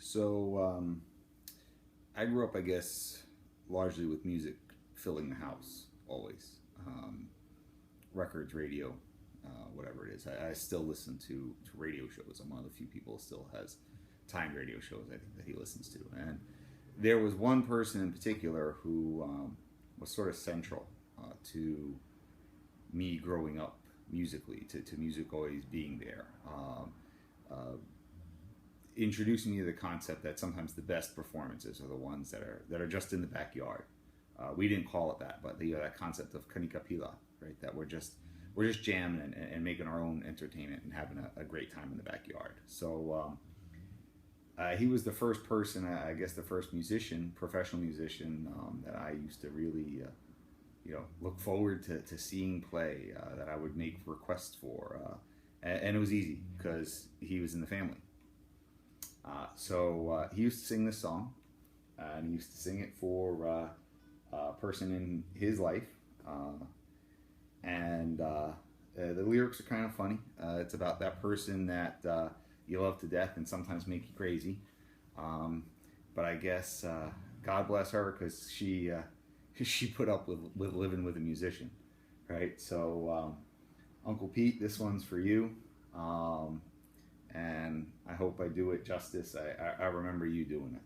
So I grew up, I guess, largely with music filling the house always. Records, radio, whatever it is. I still listen to radio shows. I'm one of the few people who still has timed radio shows, I think, that he listens to. And there was one person in particular who was sort of central to me growing up musically, to music always being there. Uh, Introducing me to the concept that sometimes the best performances are the ones that are just in the backyard. We didn't call it that, but that concept of kanikapila, right? That we're just jamming and making our own entertainment and having a great time in the backyard. So he was the first person, I guess, the first musician, professional musician that I used to really, look forward to seeing play. That I would make requests for, and it was easy because he was in the family. So he used to sing this song, and he used to sing it for a person in his life, and the lyrics are kind of funny. It's about that person that you love to death and sometimes make you crazy. But I guess God bless her, because she put up with living with a musician, right? So Uncle Pete, this one's for you. And I hope I do it justice. I remember you doing it.